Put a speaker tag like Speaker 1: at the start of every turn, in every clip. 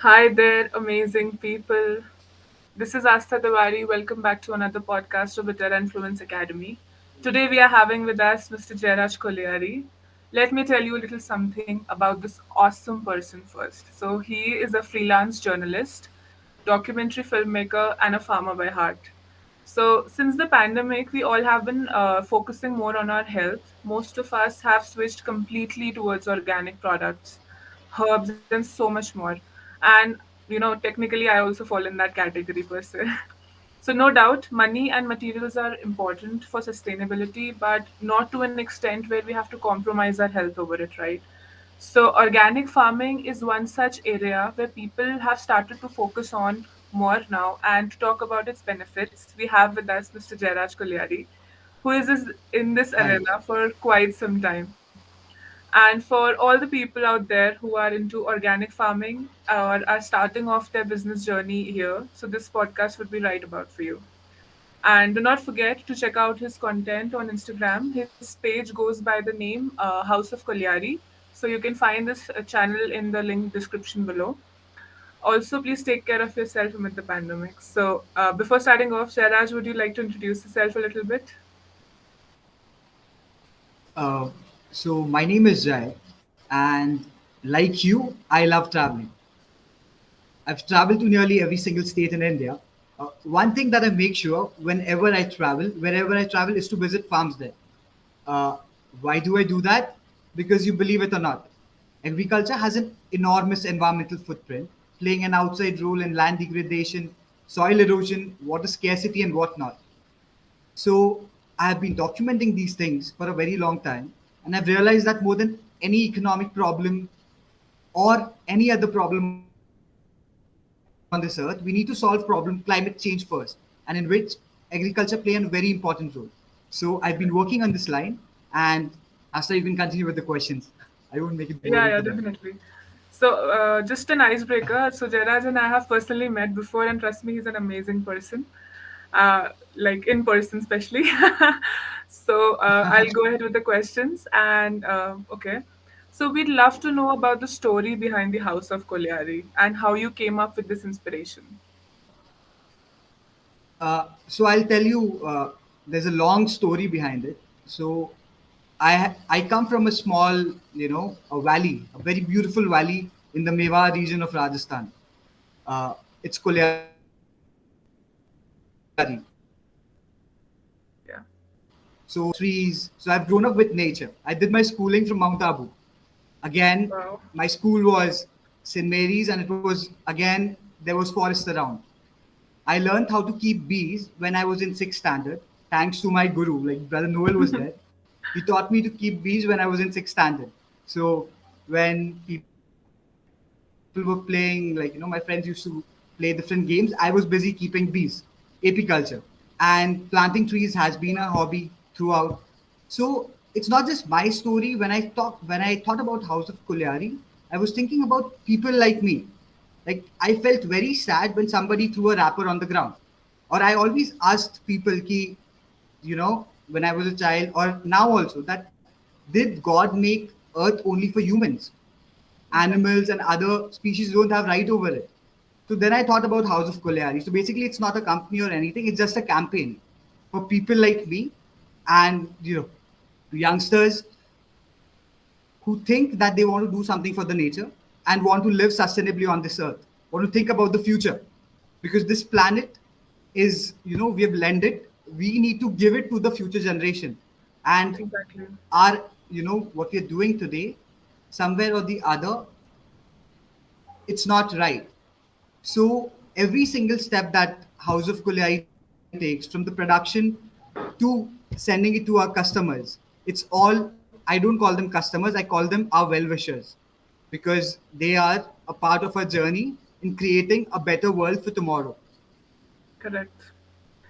Speaker 1: Hi there, amazing people. This is Astha Dawari. Welcome back to another podcast of Witera Influence Academy. Today we are having with us Mr. Jairaj Kolyari. Let me tell you a little something about this awesome person first. So, he is a freelance journalist, documentary filmmaker, and a farmer by heart. So, since the pandemic, we all have been focusing more on our health. Most of us have switched completely towards organic products, herbs, and so much more. And technically, I also fall in that category per se. So, no doubt, money and materials are important for sustainability, but not to an extent where we have to compromise our health over it, right? So, organic farming is one such area where people have started to focus on more now. And to talk about its benefits, we have with us Mr. Jairaj Kolyari, who is in this
Speaker 2: Hi.
Speaker 1: arena for quite some time. And for all the people out there who are into organic farming or are starting off their business journey here, so this podcast would be right about for you. And do not forget to check out his content on Instagram. His page goes by the name House of Kolyari. So you can find this channel in the link description below. Also, please take care of yourself amid the pandemic. So before starting off, Shairaj, would you like to introduce yourself a little bit?
Speaker 2: Uh, so my name is Jai, and like you, I love traveling. I've traveled to nearly every single state in India. One thing that I make sure wherever I travel, is to visit farms there. Uh, why do I do that? Because you believe it or not, agriculture has an enormous environmental footprint, playing an outside role in land degradation, soil erosion, water scarcity, and whatnot. So I have been documenting these things for a very long time, and I've realized that more than any economic problem or any other problem on this earth, we need to solve problem climate change first, and in which agriculture play a very important role. So I've been working on this line, and after you can continue with the questions. I won't make it boring for them.
Speaker 1: Yeah, yeah, definitely. So, just an icebreaker. So, Jairaj and I have personally met before, and trust me, he's an amazing person, like in person, especially. So, I'll go ahead with the questions. And okay, so we'd love to know about the story behind the House of Kolyari and how you came up with this inspiration.
Speaker 2: So I'll tell you, there's a long story behind it. So I come from a small, a valley, a very beautiful valley in the Mewar region of Rajasthan. It's Kolyari. So it's a
Speaker 1: Yeah.
Speaker 2: valley with trees. So I've grown up with nature. I did my schooling from Mount Abu. Again,
Speaker 1: Wow.
Speaker 2: my school was St. Mary's, and it was again there was forest around. I learned how to keep bees when I was in sixth standard, thanks to my guru. Like Brother Noel was there. He taught me to keep bees when I was in sixth standard. So when people were playing, my friends used to play different games, I was busy keeping bees, AP culture. And planting trees has been a hobby throughout. So it's not just my story. When I thought about House of Kolyari, I was thinking about people like me. Like I felt very sad when somebody threw a wrapper on the ground. Or I always asked people ki, when I was a child or now also, that did God make earth only for humans?
Speaker 1: Exactly.
Speaker 2: Animals and other species don't have right over it. So then I thought about House of Kolyari. So basically it's not a company or anything, it's just a campaign for people like me and youngsters who think that they want to do something for the nature and want to live sustainably on this earth, want to think about the future. Because this planet is, we have lent it, we need to give it to the future generation. And
Speaker 1: Exactly.
Speaker 2: our, what we're doing today, somewhere or the other, it's not right. So every single step that House of Kuliai takes, from the production to sending it to our customers, it's all, I don't call them customers, I call them our well-wishers, because they are a part of our journey in creating a better world for tomorrow.
Speaker 1: Correct.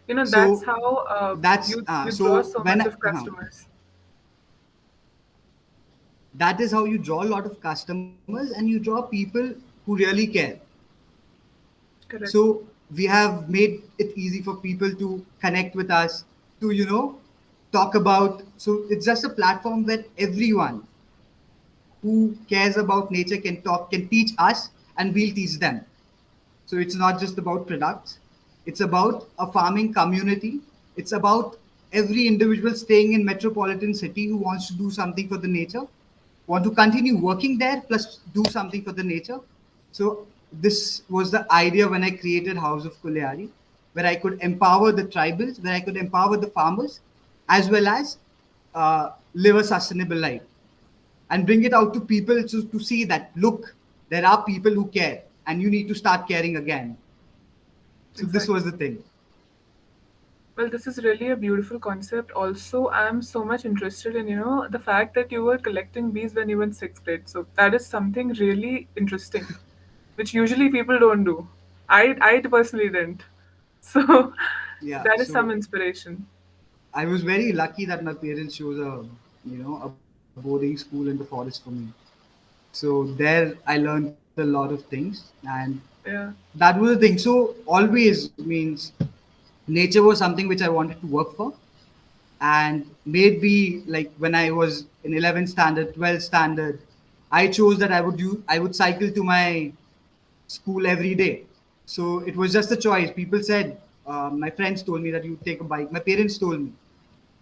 Speaker 1: That's
Speaker 2: So
Speaker 1: how you draw
Speaker 2: so
Speaker 1: so
Speaker 2: when
Speaker 1: much of customers.
Speaker 2: that is how you draw a lot of customers and you draw people who really care.
Speaker 1: Correct.
Speaker 2: So we have made it easy for people to connect with us, to talk about. So it's just a platform where everyone who cares about nature can talk, can teach us, and we'll teach them. So it's not just about products, it's about a farming community. It's about every individual staying in metropolitan city who wants to do something for the nature, want to continue working there plus do something for the nature. So this was the idea when I created House of Kuleari, where I could empower the tribals, where I could empower the farmers, as well as live a sustainable life and bring it out to people to see that look, there are people who care and you need to start caring again. So this was
Speaker 1: Exactly.
Speaker 2: the thing.
Speaker 1: Well, this is really a beautiful concept. Also, I'm so much interested in, the fact that you were collecting bees when you were in sixth grade. So that is something really interesting, which usually people don't do. I personally didn't. So
Speaker 2: Yeah.
Speaker 1: that is some
Speaker 2: So
Speaker 1: inspiration.
Speaker 2: I was very lucky that my parents chose a boarding school in the forest for me. So there I learned a lot of things, and
Speaker 1: Yeah,
Speaker 2: that was the thing. So always means nature was something which I wanted to work for, and maybe like when I was in 11th standard, 12th standard, I chose that I would cycle to my school every day. So it was just a choice. People said, my friends told me that you take a bike. My parents told me,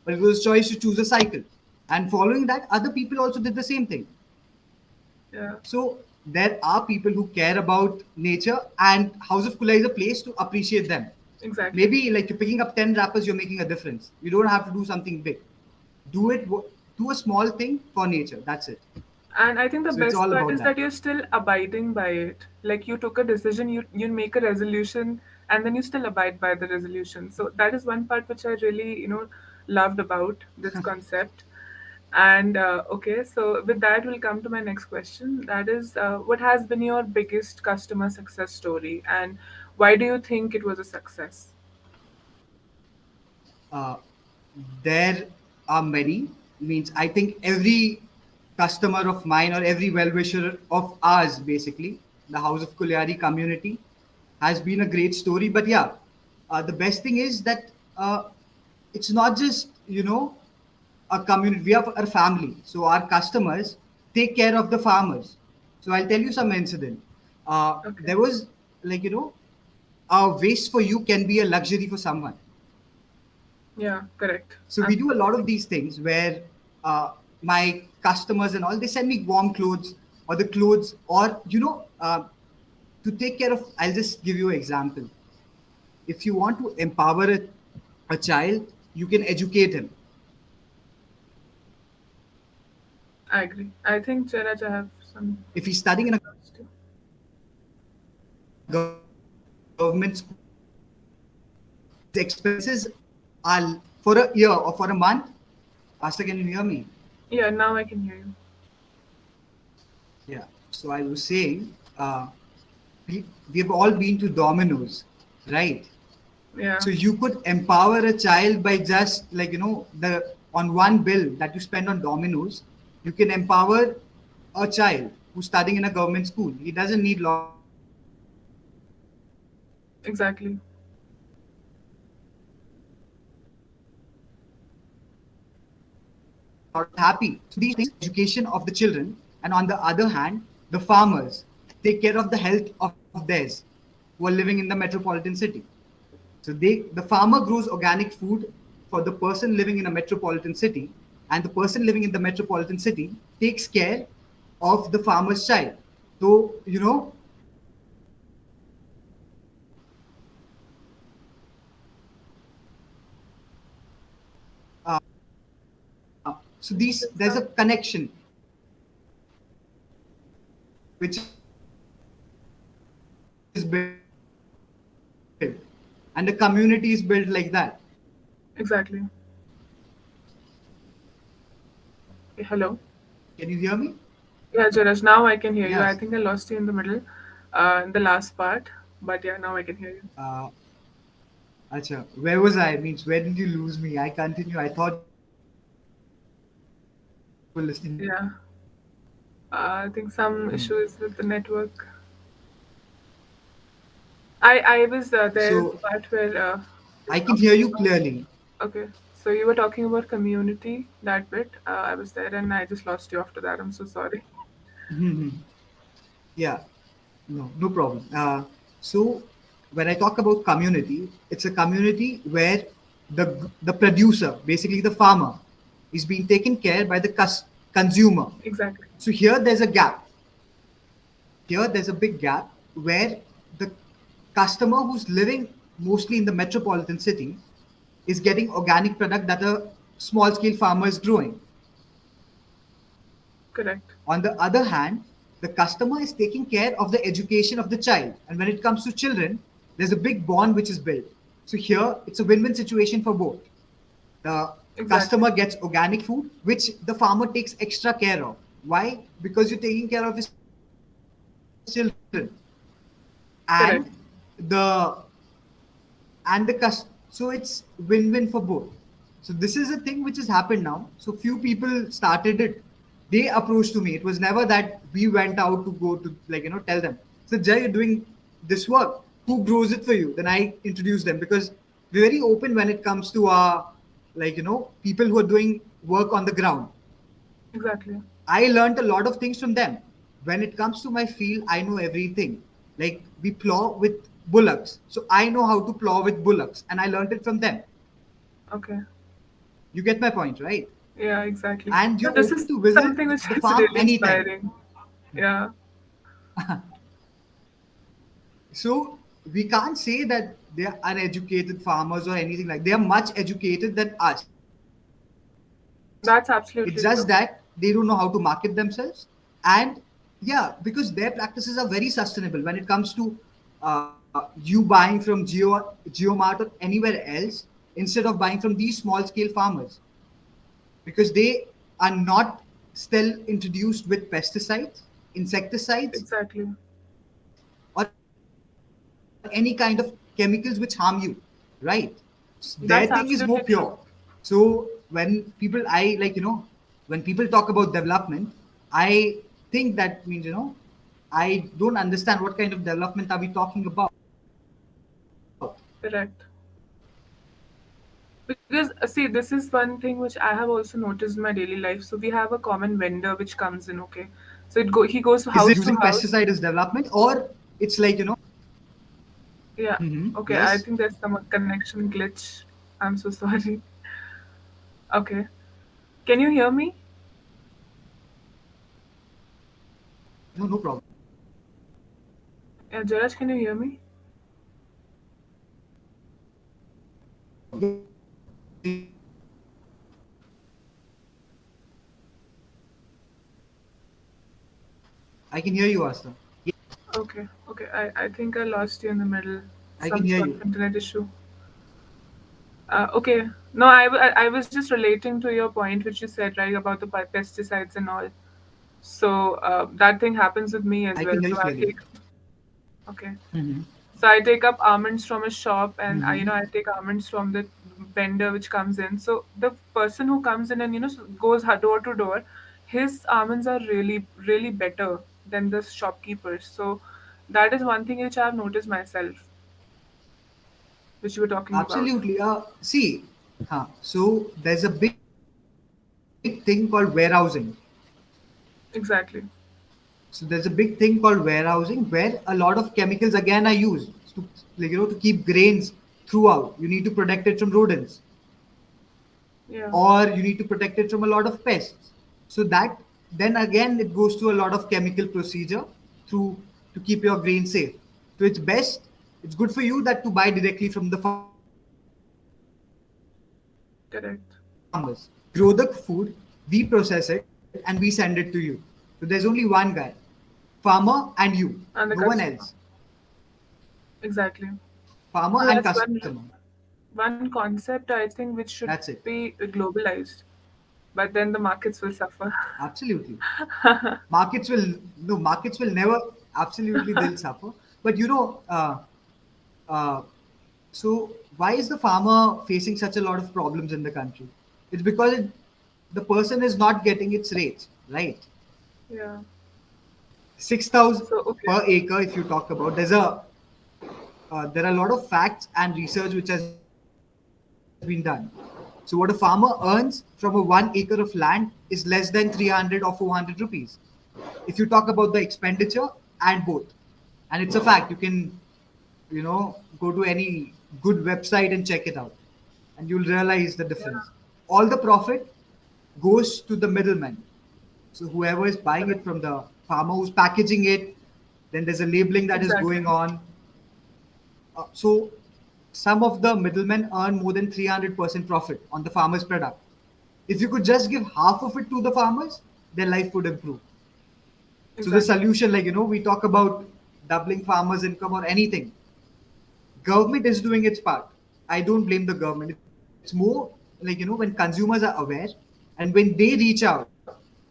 Speaker 2: but it was a choice to choose a cycle. And following that, other people also did the same thing.
Speaker 1: yeah,
Speaker 2: So there are people who care about nature, and House of Kula is a place to appreciate them.
Speaker 1: exactly.
Speaker 2: Maybe like you're picking up 10 rappers, you're making a difference. You don't have to do something big. Do it, do a small thing for nature. That's it.
Speaker 1: And I think the
Speaker 2: So it's
Speaker 1: best
Speaker 2: all
Speaker 1: part
Speaker 2: about
Speaker 1: is
Speaker 2: that.
Speaker 1: that you're still abiding by it. Like you took a decision, you make a resolution, and then you still abide by the resolution. So that is one part which I really, loved about this concept. And okay, so with that, we'll come to my next question. That is, what has been your biggest customer success story, and why do you think it was a success?
Speaker 2: Uh, there are many. Means I think every customer of mine or every well-wisher of ours, basically, the House of Kulyari community, has been a great story. But yeah, the best thing is that it's not just a community. We are a family, so our customers take care of the farmers. So I'll tell you some incident.
Speaker 1: Okay.
Speaker 2: There was like a waste for you can be a luxury for someone.
Speaker 1: Yeah, correct.
Speaker 2: So
Speaker 1: I'm
Speaker 2: we do a lot of
Speaker 1: suggesting.
Speaker 2: these things where my customers and all they send me warm clothes or the clothes or to take care of. I'll just give you an example. If you want to empower a child, you can educate him.
Speaker 1: I agree. I think Jaraj, I have some.
Speaker 2: If he's studying in a government
Speaker 1: Lost you.
Speaker 2: school, his expenses are for a year or for a month. Asta, can you hear me?
Speaker 1: Yeah, now I can hear you.
Speaker 2: Yeah. So I was saying, we've all been to Domino's, right?
Speaker 1: Yeah,
Speaker 2: So you could empower a child by just like the on one bill that you spend on Domino's, you can empower a child who's studying in a government school. He doesn't need a lot of money. He can just spend on Domino's and he
Speaker 1: exactly.
Speaker 2: can be happy. So these things education of the children, and on the other hand, the farmers take care of the health of theirs who are living in the metropolitan city. So the farmer grows organic food for the person living in a metropolitan city, and the person living in the metropolitan city takes care of the farmer's child. So so these
Speaker 1: There's
Speaker 2: there's a
Speaker 1: some.
Speaker 2: connection which is built, and the community is built like that.
Speaker 1: Exactly. Hello.
Speaker 2: Can you hear me?
Speaker 1: Yeah, Jaraj, now I can hear you. I
Speaker 2: Yes.
Speaker 1: think I lost you in the middle, in the last part. But yeah, now I can hear you.
Speaker 2: uh, Acha, where was I? Means where did you lose me? I continue. I thought you were listening to me.
Speaker 1: Yeah. I think some issues with the network. I was there
Speaker 2: So
Speaker 1: the part where you
Speaker 2: I
Speaker 1: were
Speaker 2: can hear
Speaker 1: talking
Speaker 2: you
Speaker 1: about.
Speaker 2: clearly.
Speaker 1: Okay, so you were talking about community that bit. I was there and I just lost you after that. I'm so sorry.
Speaker 2: Yeah. No, no problem. So when I talk about community, it's a community where the producer, basically the farmer, is being taken care by the consumer.
Speaker 1: Exactly.
Speaker 2: So here there's a gap. Here there's a big gap where the customer who's living mostly in the metropolitan city is getting organic product that a small scale farmer is growing.
Speaker 1: Correct.
Speaker 2: On the other hand, the customer is taking care of the education of the child. And when it comes to children, there's a big bond which is built. So here, it's a win win situation for both. The
Speaker 1: Exactly.
Speaker 2: customer gets organic food, which the farmer takes extra care of. Why? Because you're taking care of his children. And
Speaker 1: Correct.
Speaker 2: the so it's win-win for both. So this is a thing which has happened now. So few people started it. They approached to me. It was never that we went out to go to, like, tell them, so Jay, you're doing this work, who grows it for you? Then I introduce them, because we're very open when it comes to our, people who are doing work on the ground.
Speaker 1: Exactly.
Speaker 2: I learned a lot of things from them. When it comes to my field, I know everything. Like, we plow with bullocks. So I know how to plow with bullocks, and I learned it from them.
Speaker 1: Okay.
Speaker 2: You get my point, right?
Speaker 1: Yeah, exactly.
Speaker 2: And
Speaker 1: So
Speaker 2: you're
Speaker 1: this
Speaker 2: open
Speaker 1: is
Speaker 2: to visit
Speaker 1: something which
Speaker 2: the
Speaker 1: is
Speaker 2: farm
Speaker 1: really
Speaker 2: anytime.
Speaker 1: inspiring. Yeah,
Speaker 2: So we can't say that they are uneducated farmers or anything like. They are much educated than us. It's just that
Speaker 1: that's
Speaker 2: they don't know
Speaker 1: absolutely
Speaker 2: how to
Speaker 1: true.
Speaker 2: market themselves. And yeah, because their practices are very sustainable when it comes to you buying from Geomart or anywhere else, instead of buying from these small scale farmers, because they are not still introduced with pesticides, insecticides,
Speaker 1: Exactly.
Speaker 2: or any kind of chemicals which harm you, right? Their thing is more pure. So
Speaker 1: That's
Speaker 2: when
Speaker 1: absolutely
Speaker 2: people
Speaker 1: true.
Speaker 2: when people talk about development, I think that means, I don't understand what kind of development are we talking about.
Speaker 1: Correct. Because see, this is one thing which I have also noticed in my daily life. So we have a common vendor which comes in. Okay, so he goes
Speaker 2: Is it
Speaker 1: house to
Speaker 2: using
Speaker 1: house.
Speaker 2: pesticide as development, or it's like,
Speaker 1: Yeah. Okay, I
Speaker 2: yes,
Speaker 1: think there's some connection glitch. I'm so sorry. Okay. Can you hear me?
Speaker 2: no, no problem.
Speaker 1: Yeah, Jaraj, can you hear me?
Speaker 2: I can hear you, Asta.
Speaker 1: Okay. Okay. I think I lost you in the middle.
Speaker 2: I can
Speaker 1: Some
Speaker 2: hear
Speaker 1: sort of
Speaker 2: you.
Speaker 1: internet issue. Okay. No, I was just relating to your point, which you said, right, about the pesticides and all. So that thing happens with me as
Speaker 2: I
Speaker 1: well.
Speaker 2: can hear
Speaker 1: So
Speaker 2: you
Speaker 1: I
Speaker 2: clearly.
Speaker 1: take, okay.
Speaker 2: Mm-hmm.
Speaker 1: So I take up almonds from a shop, and
Speaker 2: Mm-hmm.
Speaker 1: I take almonds from the vendor which comes in. So the person who comes in and goes door to door, his almonds are really really better than the shopkeepers. So that is one thing which I've noticed myself, which you were talking about.
Speaker 2: Absolutely. So there's a big thing called warehousing.
Speaker 1: Exactly.
Speaker 2: So there's a big thing called warehousing where a lot of chemicals again are used to, to keep grains throughout. You need to protect it from rodents,
Speaker 1: Yeah.
Speaker 2: or you need to protect it from a lot of pests. So that, then again, it goes through a lot of chemical procedure through to keep your grain safe. So it's good for you that to buy directly from the farmers. Grow the food, we process it,
Speaker 1: Correct.
Speaker 2: and we send it to you. So there's only one guy, farmer and you, no one else.
Speaker 1: And the customer. Exactly.
Speaker 2: Farmer and
Speaker 1: No, that's
Speaker 2: customer.
Speaker 1: one concept I think which
Speaker 2: That's
Speaker 1: should
Speaker 2: it.
Speaker 1: be globalized, but then the markets will suffer.
Speaker 2: Absolutely. Markets will never, absolutely, they'll suffer. But uh, so why is the farmer facing such a lot of problems in the country? It's because the person is not getting its rates, right?
Speaker 1: Yeah.
Speaker 2: 6,000
Speaker 1: So okay.
Speaker 2: per acre, if you talk about, there are a lot of facts and research which has been done. So what a farmer earns from a 1 acre of land is less than 300 or 400 rupees. If you talk about the expenditure and both. and it's a fact. You can, go to any good website and check it out, and you'll realize the
Speaker 1: Yeah,
Speaker 2: difference. All the profit goes to the middleman. So whoever is buying it
Speaker 1: correct.
Speaker 2: from the farmer who's packaging it, then there's a labeling that is
Speaker 1: Exactly.
Speaker 2: going on. So some of the middlemen earn more than 300% profit on the farmer's product. If you could just give half of it to the farmers, their life would improve. So the
Speaker 1: Exactly.
Speaker 2: solution, we talk about doubling farmers' income or anything. Government is doing its part. I don't blame the government. It's more when consumers are aware and when they reach out.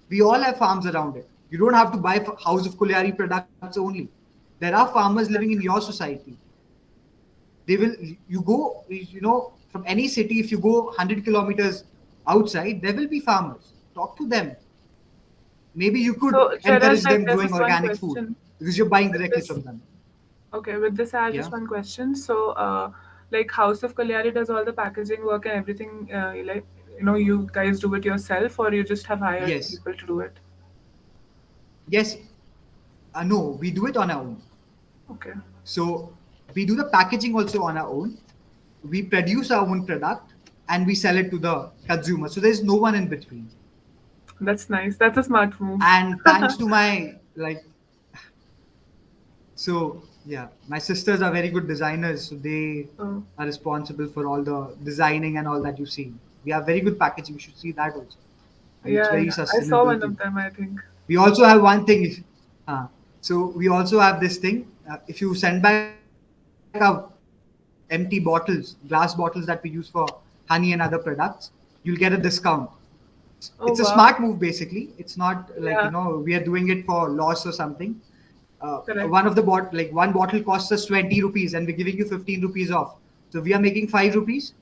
Speaker 2: We all have farms around it. You don't have to buy House of Kulyari products only. There are farmers living in your
Speaker 1: Exactly.
Speaker 2: society. They will, you go, from any city, if you go 100 kilometers outside, there will be farmers. Talk to them. Maybe you could
Speaker 1: So, Jairaj,
Speaker 2: encourage
Speaker 1: like,
Speaker 2: them
Speaker 1: there's
Speaker 2: growing
Speaker 1: this one
Speaker 2: organic food
Speaker 1: question
Speaker 2: because you're buying
Speaker 1: with
Speaker 2: directly
Speaker 1: this.
Speaker 2: from them.
Speaker 1: Okay, with this, I have
Speaker 2: Yeah.
Speaker 1: just one question. So, like, House of Kalyari does all the packaging work and everything. Like, you guys do it yourself, or you just have hired
Speaker 2: Yes.
Speaker 1: people to do it?
Speaker 2: Yes. No, we do it on our own.
Speaker 1: Okay,
Speaker 2: So we do the packaging also on our own. We produce our own product and we sell it to the consumer. So there's no one in between.
Speaker 1: that's nice. That's a smart move.
Speaker 2: And thanks to my so yeah, my sisters are very good designers. So they
Speaker 1: Oh,
Speaker 2: are responsible for all the designing and all that you see. We have very good packaging. You should see that also. And it's
Speaker 1: yeah,
Speaker 2: very
Speaker 1: yeah. I saw
Speaker 2: sustainable
Speaker 1: one
Speaker 2: too.
Speaker 1: of them, I think.
Speaker 2: We also have one thing. So we also have this thing. If you send back our empty bottles, glass bottles that we use for honey and other products, you'll get a discount. It's a
Speaker 1: Oh,
Speaker 2: smart move
Speaker 1: wow.
Speaker 2: basically. It's not like
Speaker 1: Yeah,
Speaker 2: we are doing it for loss or something.
Speaker 1: correct.
Speaker 2: One of the one bottle costs us 20 rupees and we're giving you 15 rupees off. So we are making 5 rupees.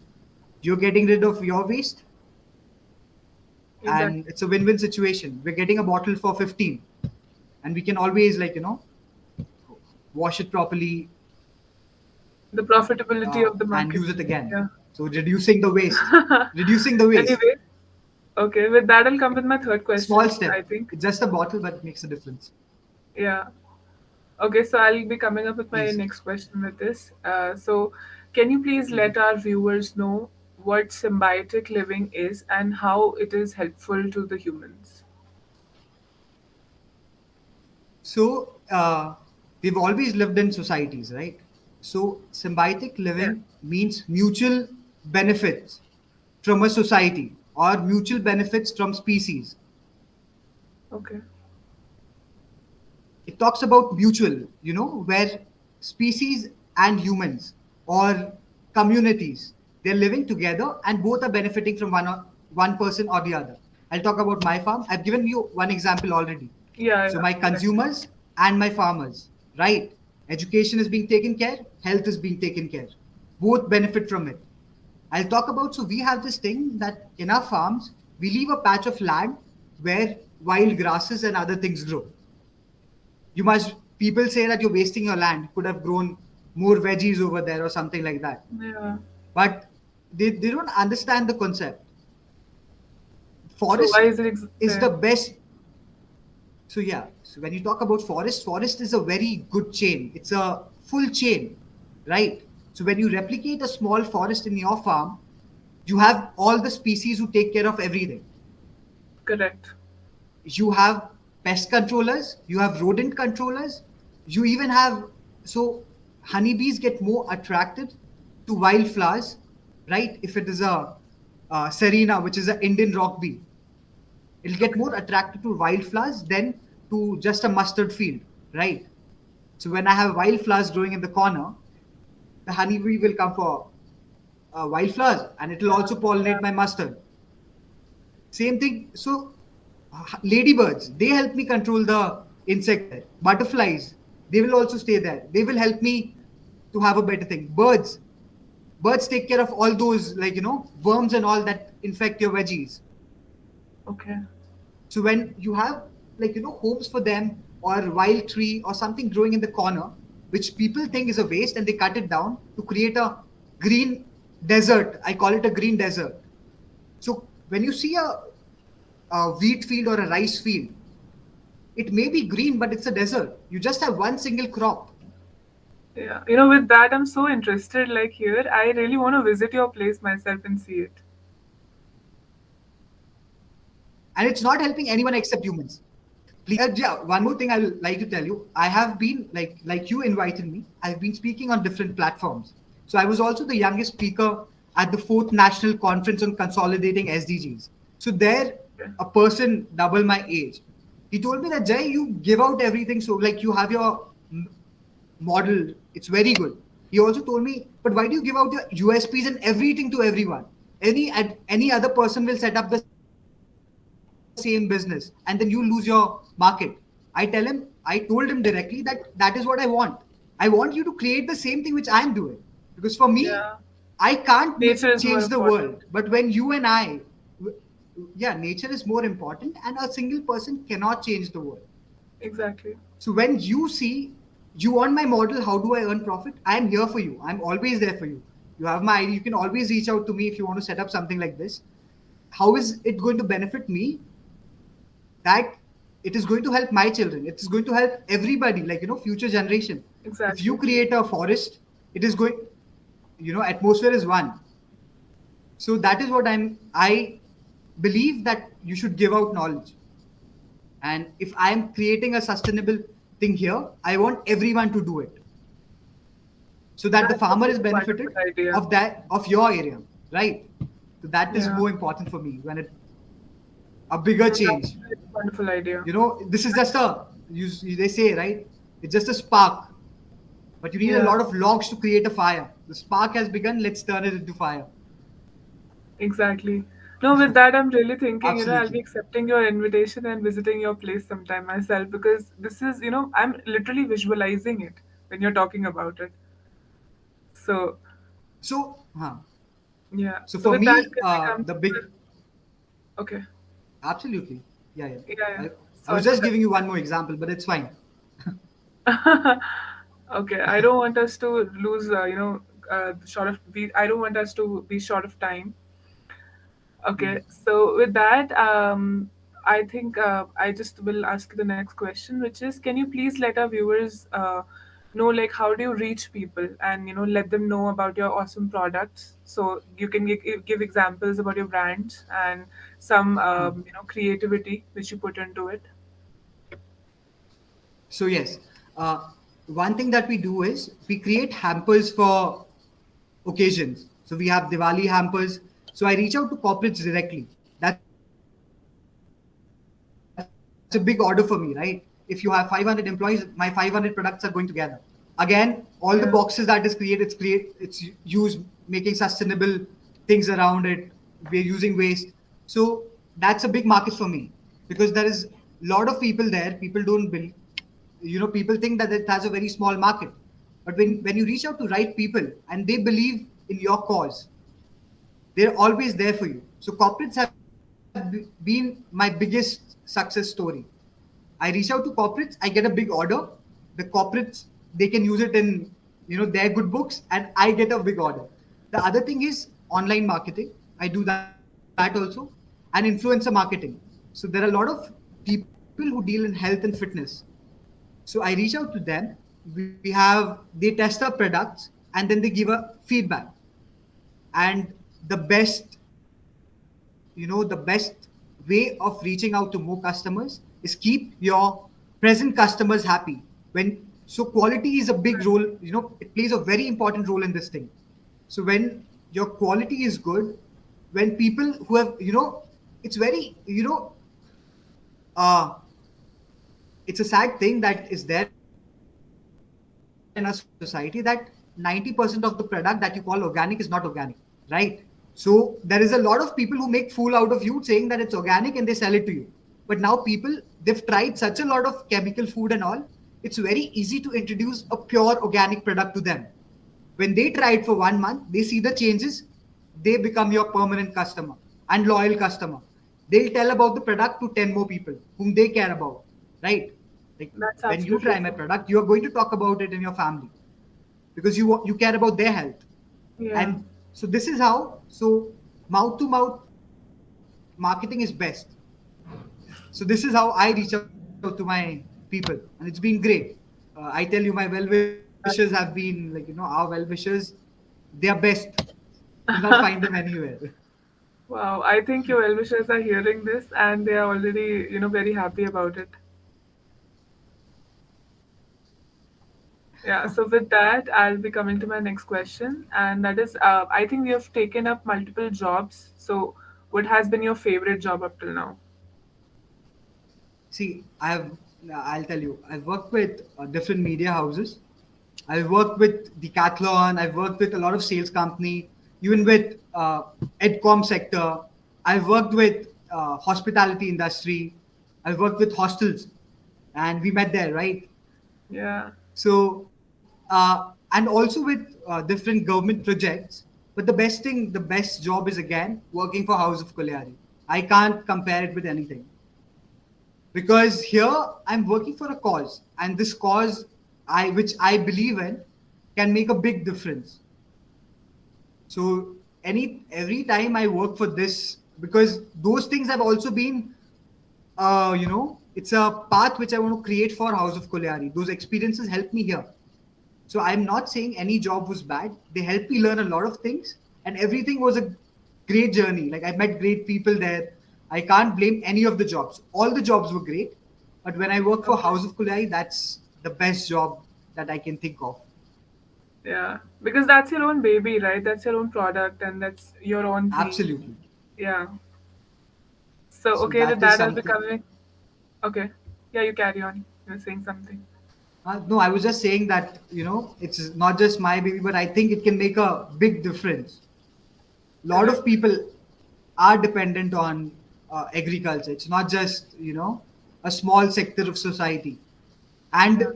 Speaker 2: You're getting rid of your waste
Speaker 1: Exactly.
Speaker 2: and it's a win-win situation. We're getting a bottle for 15 and we can always wash it properly
Speaker 1: The profitability of the
Speaker 2: and
Speaker 1: market.
Speaker 2: use it again.
Speaker 1: Yeah.
Speaker 2: So reducing the waste, reducing the waste.
Speaker 1: Anyway, okay, with that, I'll come with my third
Speaker 2: Small
Speaker 1: question, I
Speaker 2: step.
Speaker 1: think.
Speaker 2: It's just a bottle, but it makes a difference.
Speaker 1: Yeah. Okay, so I'll be coming up with my
Speaker 2: Please.
Speaker 1: next question with this. So, can you please
Speaker 2: Mhm.
Speaker 1: let our viewers know what symbiotic living is and how it is helpful to the humans?
Speaker 2: So we've always lived in societies, right? So symbiotic
Speaker 1: Yeah.
Speaker 2: living means mutual benefits from a society or mutual benefits from species.
Speaker 1: Okay.
Speaker 2: It talks about mutual, where species and humans or communities, they're living together and both are benefiting from one person or the other. I'll talk about my farm. I've given you one example already.
Speaker 1: Yeah,
Speaker 2: So
Speaker 1: yeah,
Speaker 2: my
Speaker 1: correct.
Speaker 2: consumers and my farmers, right? Education is being taken care, health is being taken care. Both benefit from it. I'll talk about, so we have this thing that in our farms, we leave a patch of land where wild grasses and other things grow. People say that you're wasting your land, could have grown more veggies over there or something like that.
Speaker 1: Yeah.
Speaker 2: But they don't understand the concept.
Speaker 1: So, why
Speaker 2: Forest
Speaker 1: is it
Speaker 2: is the
Speaker 1: there?
Speaker 2: best. So yeah, so when you talk about forest is a very good chain. It's a full chain, right? So when you replicate a small forest in your farm, you have all the species who take care of everything.
Speaker 1: Correct.
Speaker 2: You have pest controllers, you have rodent controllers, you even have, so honeybees get more attracted to wildflowers, right? If it is a serena, which is an Indian rock bee, it'll get
Speaker 1: Okay.
Speaker 2: more attracted to wildflowers than to just a mustard field, right? So when I have wildflowers growing in the corner, the honeybee will come for wildflowers and it will
Speaker 1: Yeah.
Speaker 2: also
Speaker 1: Yeah.
Speaker 2: pollinate my mustard. Same thing. So ladybirds, they help me control the insects there. Butterflies, they will also stay there. They will help me to have a better thing. Birds take care of all those worms and all that infect your veggies.
Speaker 1: Okay.
Speaker 2: So when you have homes for them or a wild tree or something growing in the corner, which people think is a waste and they cut it down to create a green desert. I call it a green desert. So when you see a wheat field or a rice field, it may be green, but it's a desert. You just have one single crop.
Speaker 1: Yeah. With that, I'm so interested. Like here, I really want to visit your place myself and see it.
Speaker 2: And it's not helping anyone except humans. Yeah, one more thing I will like to tell you. I have been like you invited me. I've been speaking on different platforms. So I was also the youngest speaker at the fourth national conference on consolidating SDGs. So there,
Speaker 1: Okay.
Speaker 2: a person double my age. He told me that Jay, you give out everything. So like you have your model. It's very good. He also told me, but why do you give out your USPs and everything to everyone? Any other person will set up the same business, and then you lose your market. I told him directly that that is what I want. I want you to create the same thing which I'm doing. Because for me, I
Speaker 1: Yeah.
Speaker 2: can't change the
Speaker 1: Nature is
Speaker 2: world.
Speaker 1: more
Speaker 2: But when
Speaker 1: important.
Speaker 2: you and I, yeah, nature is more important, and a single person cannot change the world.
Speaker 1: Exactly.
Speaker 2: So when you see, you want my model, how do I earn profit? I am here for you. I'm always there for you. You have my ID. You can always reach out to me if you want to set up something like this. How is it going to benefit me? That it is going to help my children. It is going to help everybody, like future generation. If you
Speaker 1: Exactly.
Speaker 2: create a forest, it is going. Atmosphere is one. So that is what I believe that you should give out knowledge. And if I am creating a sustainable thing here, I want everyone to do it so that the
Speaker 1: That's a
Speaker 2: farmer is
Speaker 1: really wonderful
Speaker 2: benefited
Speaker 1: idea.
Speaker 2: of your area, right? So that is
Speaker 1: Yeah.
Speaker 2: more important for me when it a bigger
Speaker 1: That's
Speaker 2: change.
Speaker 1: a really wonderful idea.
Speaker 2: This is just they say, right? It's just a spark, but you need a
Speaker 1: Yeah.
Speaker 2: lot of logs to create a fire. The spark has begun. Let's turn it into fire.
Speaker 1: Exactly. No, with that, I'm really thinking, I'll be
Speaker 2: Absolutely.
Speaker 1: accepting your invitation and visiting your place sometime myself because this is, I'm literally visualizing it when you're talking about it. So,
Speaker 2: So,
Speaker 1: yeah.
Speaker 2: so
Speaker 1: So,
Speaker 2: for
Speaker 1: with that,
Speaker 2: me,
Speaker 1: can we come
Speaker 2: the
Speaker 1: to
Speaker 2: big
Speaker 1: okay.
Speaker 2: absolutely, yeah, yeah.
Speaker 1: Yeah, yeah.
Speaker 2: I was
Speaker 1: Sorry for
Speaker 2: just giving
Speaker 1: cutting
Speaker 2: you one more example, but it's fine.
Speaker 1: you. Okay, I don't want us to lose, I don't want us to be short of time. Okay, so with that, I think I just will ask the next question, which is, can you please let our viewers know, like, how do you reach people and let them know about your awesome products? So you can give examples about your brands and some creativity which you put into it.
Speaker 2: So yes, one thing that we do is we create hampers for occasions. So we have Diwali hampers. So I reach out to corporates directly. That's a big order for me, right? If you have 500 employees, my 500 products are going together. Again, all the boxes that is created, it's
Speaker 1: Yeah,
Speaker 2: used making sustainable things around it. We're using waste. So that's a big market for me because there is a lot of people there. People don't believe, people think that it has a very small market, but when you reach out to right people and they believe in your cause, they're always there for you. So corporates have been my biggest success story. I reach out to corporates, I get a big order. The corporates, they can use it in their good books, and I get a big order. The other thing is online marketing. I do that also, and influencer marketing. So there are a lot of people who deal in health and fitness. So I reach out to them. They test our products, and then they give a feedback. And the best way of reaching out to more customers is keep your present customers happy. So quality is a big role, it plays a very important role in this thing. So when your quality is good, when people who have it's very uh it's a sad thing that is there in our society that 90% of the product that you call organic is not organic, right? So there is a lot of people who make fool out of you saying that it's organic and they sell it to you. But now they've tried such a lot of chemical food and all, it's very easy to introduce a pure organic product to them. When they try it for 1 month, they see the changes, they become your permanent customer and loyal customer. They'll tell about the product to 10 more people whom they care about, right? Like
Speaker 1: that's
Speaker 2: when you try
Speaker 1: absolutely
Speaker 2: my
Speaker 1: true.
Speaker 2: product, you are going to talk about it in your family because you care about their health.
Speaker 1: Yeah,
Speaker 2: And so this is how, so mouth to mouth marketing is best. So this is how I reach out to my people, and it's been great. I tell you, my well wishes are there. well-wishers have been like, our well-wishers, they are best. You'll not find them anywhere.
Speaker 1: Wow, I think your well-wishers are hearing this and they are already, very happy about it. Yeah, so with that, I'll be coming to my next question, and that is, I think you have taken up multiple jobs. So, what has been your favorite job up till now?
Speaker 2: See, I'll tell you, I've worked with different media houses. I've worked with Decathlon. I've worked with a lot of sales company, even with EdCom sector. I've worked with hospitality industry. I've worked with hostels, and we met there, right?
Speaker 1: Yeah,
Speaker 2: So, and also with different government projects. But the best job is again working for House of Kolyari. I can't compare it with anything because here I'm working for a cause, and this cause, which I believe in, can make a big difference. So every time I work for this, because those things have also been, it's a path which I want to create for House of Kolyari. Those experiences help me here. So I'm not saying any job was bad. They helped me learn a lot of things, and everything was a great journey. Like I met great people there. I can't blame any of the jobs. All the jobs were great, but when I work for
Speaker 1: okay.
Speaker 2: House of Kulai, that's the best job that I can think of.
Speaker 1: Yeah, because that's your own baby, right? That's your own product, and that's your own thing.
Speaker 2: Absolutely.
Speaker 1: Yeah. So,
Speaker 2: So
Speaker 1: okay, with
Speaker 2: that is
Speaker 1: that, I'll be
Speaker 2: something.
Speaker 1: coming. Okay. Yeah, you carry on. You're saying something.
Speaker 2: No, I was just saying that it's not just my baby, but I think it can make a big difference. A lot
Speaker 1: Correct.
Speaker 2: of people are dependent on agriculture. It's not just a small sector of society, and
Speaker 1: Yeah,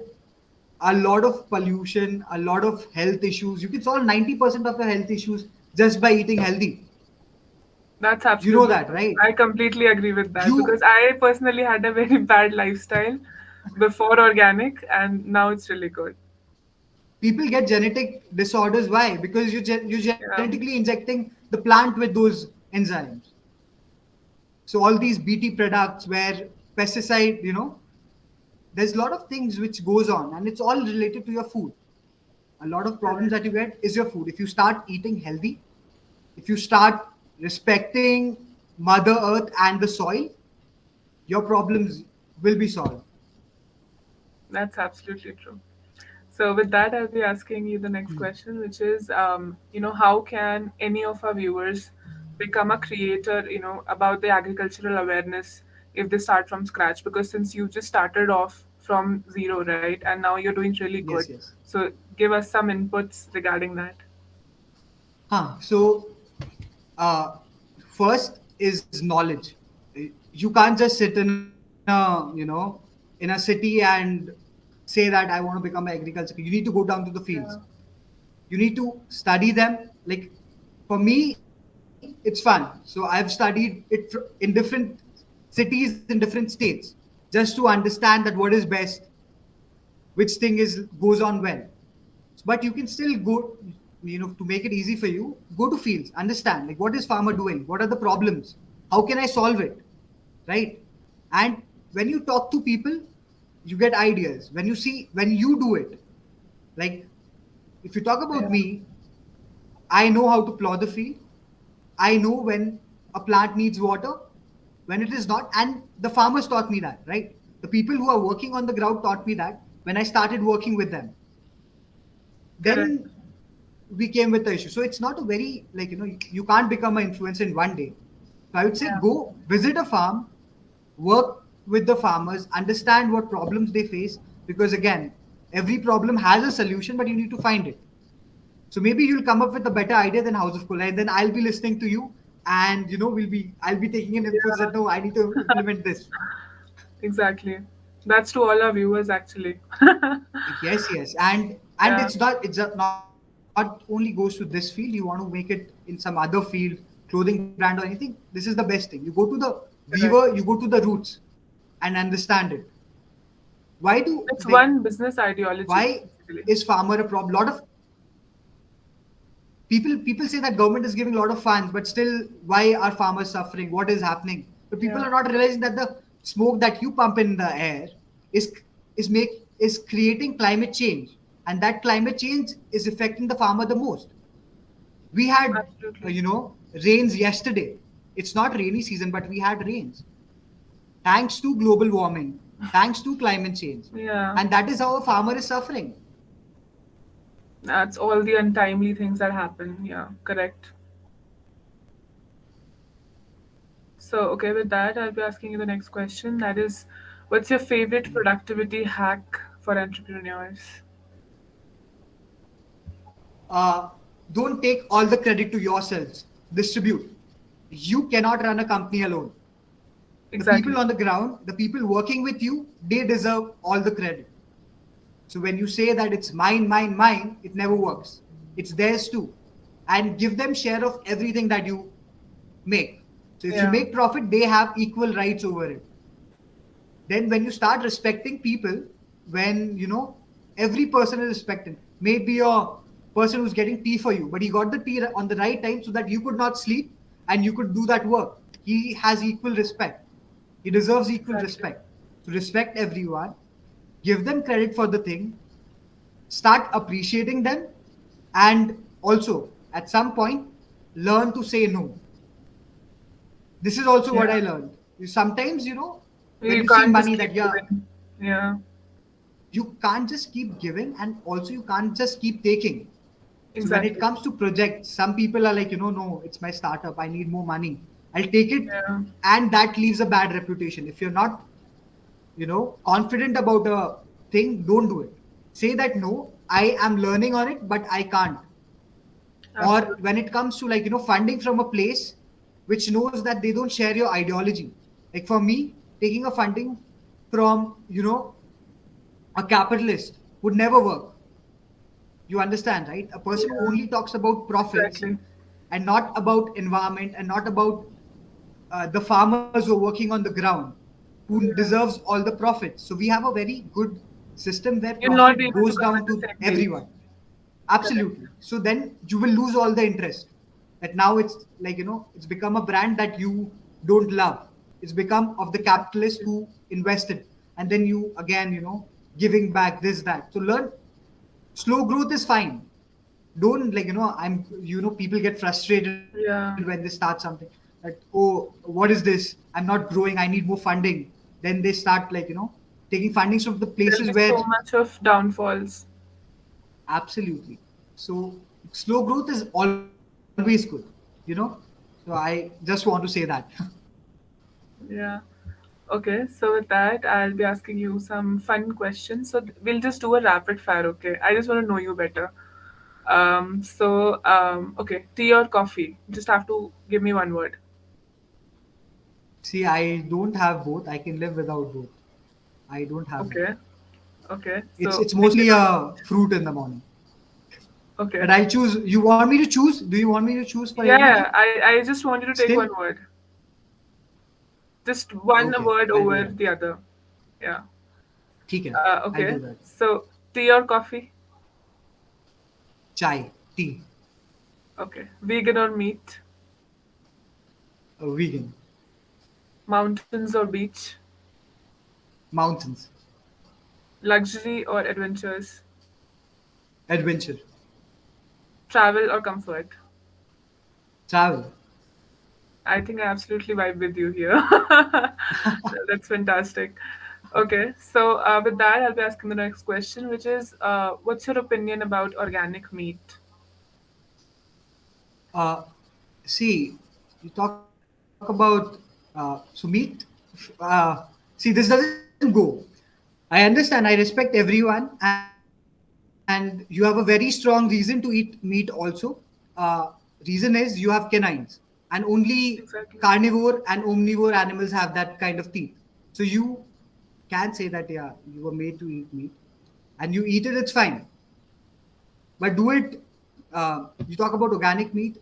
Speaker 2: a lot of pollution, a lot of health issues. You can solve 90% of your health issues just by eating healthy.
Speaker 1: that's
Speaker 2: You know
Speaker 1: absolutely
Speaker 2: that,
Speaker 1: true.
Speaker 2: right?
Speaker 1: I completely agree with that because
Speaker 2: You
Speaker 1: I personally had a very bad lifestyle before organic, and now it's really good.
Speaker 2: people get genetic disorders. Why? Because you're
Speaker 1: Yeah,
Speaker 2: genetically injecting the plant with those enzymes. So all these BT products where pesticide, there's a lot of things which goes on, and it's all related to your food. A lot of problems
Speaker 1: correct.
Speaker 2: that you get is your food. If you start eating healthy, if you start respecting Mother Earth and the soil, your problems will be solved.
Speaker 1: That's absolutely true. So, with that, I'll be asking you the next question, which is, how can any of our viewers become a creator, about the agricultural awareness if they start from scratch? Because since you just started off from zero, right, and now you're doing really good.
Speaker 2: Yes, yes.
Speaker 1: So, give us some inputs regarding that.
Speaker 2: So, uh, first is knowledge. You can't just sit in in a city and say that I want to become an agriculture. You need to go down to the fields.
Speaker 1: Yeah,
Speaker 2: You need to study them. Like for me, it's fun. So I've studied it in different cities in different states just to understand that what is best, which thing is goes on well. But you can still go, to make it easy for you, go to fields, understand like what is farmer doing, what are the problems, how can I solve it, right? And when you talk to people, you get ideas. When you do it, like if you talk about
Speaker 1: yeah,
Speaker 2: me, I know how to plow the field. I know when a plant needs water, when it is not. And the farmers taught me that, right? The people who are working on the ground taught me that when I started working with them.
Speaker 1: correct.
Speaker 2: Then we came with the issue. So it's not a very, like, you can't become an influencer in one day. So I would say
Speaker 1: Yeah,
Speaker 2: go visit a farm, work with the farmers, understand what problems they face. Because again, every problem has a solution, but you need to find it. So maybe you'll come up with a better idea than House of Cola, and then I'll be listening to you, and I'll be taking in inputs
Speaker 1: yeah,
Speaker 2: that no, I need to implement this.
Speaker 1: exactly. That's to all our viewers, actually.
Speaker 2: Yes, yes, and
Speaker 1: Yeah,
Speaker 2: it's not only goes to this field. You want to make it in some other field, clothing brand or anything. This is the best thing. You go to the weaver, you
Speaker 1: correct.
Speaker 2: go to the roots and understand it. Why do
Speaker 1: It's
Speaker 2: they?
Speaker 1: one business
Speaker 2: Why
Speaker 1: ideology, basically.
Speaker 2: is farmer a problem? Lot of people say that government is giving a lot of funds, but still, why are farmers suffering? What is happening? But people
Speaker 1: Yeah,
Speaker 2: are not realizing that the smoke that you pump in the air is is creating climate change, and that climate change is affecting the farmer the most. We had,
Speaker 1: Absolutely.
Speaker 2: rains yesterday. It's not rainy season, but we had rains. Thanks to global warming, thanks to climate change.
Speaker 1: Yeah.
Speaker 2: And that is how a farmer is suffering.
Speaker 1: That's all the untimely things that happen. Yeah, correct. So, okay, with that, I'll be asking you the next question. That is, what's your favorite productivity hack for entrepreneurs?
Speaker 2: uh, don't take all the credit to yourselves. Distribute. You cannot run a company alone. The people
Speaker 1: Exactly.
Speaker 2: on the ground, the people working with you, they deserve all the credit. So when you say that it's mine, mine, mine, it never works. It's theirs too. And give them share of everything that you make. So if you
Speaker 1: Yeah,
Speaker 2: make profit, they have equal rights over it. Then when you start respecting people, when every person is respected, maybe a person who's getting tea for you, but he got the tea on the right time so that you could not sleep and you could do that work. He has equal respect. He deserves equal
Speaker 1: exactly.
Speaker 2: respect. So respect everyone, give them credit for the thing, start appreciating them, and also at some point learn to say no. This is also
Speaker 1: Yeah.
Speaker 2: what I learned. Sometimes, when
Speaker 1: You
Speaker 2: you see
Speaker 1: can't just
Speaker 2: money,
Speaker 1: keep
Speaker 2: that yeah,
Speaker 1: giving. Yeah,
Speaker 2: you can't just keep giving, and also you can't just keep taking. So when it
Speaker 1: exactly.
Speaker 2: comes to projects, some people are like, no, it's my startup, I need more money, I'll take it.
Speaker 1: Yeah,
Speaker 2: And that leaves a bad reputation. If you're not confident about a thing, don't do it. Say that no, I am learning on it, but I can't. Or
Speaker 1: absolutely.
Speaker 2: when it comes to like funding from a place which knows that they don't share your ideology. Like for me, taking a funding from a capitalist would never work. You understand, right? A person who
Speaker 1: Yeah,
Speaker 2: only talks about profits
Speaker 1: exactly.
Speaker 2: and not about environment and not about the farmers who are working on the ground, who
Speaker 1: Yeah.
Speaker 2: deserves all the profits. So we have a very good system where
Speaker 1: You'll not be
Speaker 2: profit
Speaker 1: able to
Speaker 2: goes
Speaker 1: come
Speaker 2: down
Speaker 1: at the
Speaker 2: to
Speaker 1: same
Speaker 2: everyone.
Speaker 1: page. Correct.
Speaker 2: Absolutely. So then you will lose all the interest. That now it's like it's become a brand that you don't love. It's become of the capitalist
Speaker 1: Absolutely.
Speaker 2: who invested, and then you again giving back this that. So learn. Slow growth is fine. Don't like people get frustrated when they start
Speaker 1: Yeah.
Speaker 2: something, that, oh, what is this, I'm not growing, I need more funding. Then they start like taking fundings from the places
Speaker 1: There'll be
Speaker 2: where
Speaker 1: so much of downfalls.
Speaker 2: absolutely. So slow growth is always good, you know. So I just want to say that.
Speaker 1: Yeah. Okay, so with that, I'll be asking you some fun questions. So we'll just do a rapid fire, okay? I just want to know you better. Okay, tea or coffee? You just have to give me one word.
Speaker 2: See, I don't have both, I can live without both. I don't have both.
Speaker 1: Okay, okay.
Speaker 2: it's
Speaker 1: So
Speaker 2: it's
Speaker 1: vegan
Speaker 2: mostly
Speaker 1: or
Speaker 2: a
Speaker 1: meat?
Speaker 2: fruit in the morning.
Speaker 1: Okay.
Speaker 2: But I choose. You want me to choose? Do you want me to choose for
Speaker 1: Yeah,
Speaker 2: everything?
Speaker 1: I just want you to take
Speaker 2: Still?
Speaker 1: one word. Just one
Speaker 2: Okay,
Speaker 1: word
Speaker 2: I'll do
Speaker 1: over
Speaker 2: that.
Speaker 1: the other. Yeah.
Speaker 2: ठीक है, I'll
Speaker 1: Okay.
Speaker 2: do that.
Speaker 1: So tea or coffee?
Speaker 2: Chai, tea,
Speaker 1: Okay. Vegan or meat?
Speaker 2: vegan,
Speaker 1: Mountains or beach?
Speaker 2: mountains,
Speaker 1: Luxury or adventures?
Speaker 2: adventure,
Speaker 1: Travel or comfort?
Speaker 2: travel.
Speaker 1: I think I absolutely vibe with you here. That's fantastic. Okay, so with that, I'll be asking the next question, which is what's your opinion about organic meat?
Speaker 2: Uh, See, you talk about so meat. See, this doesn't go. I understand. I respect everyone, and you have a very strong reason to eat meat also. Reason is you have canines, and only carnivore
Speaker 1: Exactly.
Speaker 2: and omnivore animals have that kind of teeth. So you can say that, yeah, you were made to eat meat, and you eat it, it's fine. But do it. You talk about organic meat.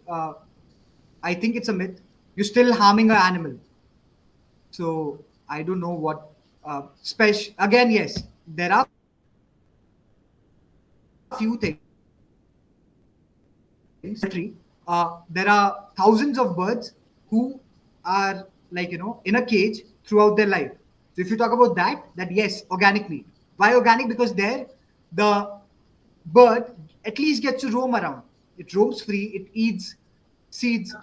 Speaker 2: I think it's a myth. You're still harming an animal. So I don't know what special. Again, yes, there are few things in my country. There are thousands of birds who are like in a cage throughout their life. So if you talk about that, yes, organic meat. Why organic? Because there the bird at least gets to roam around. It roams free, it eats seeds,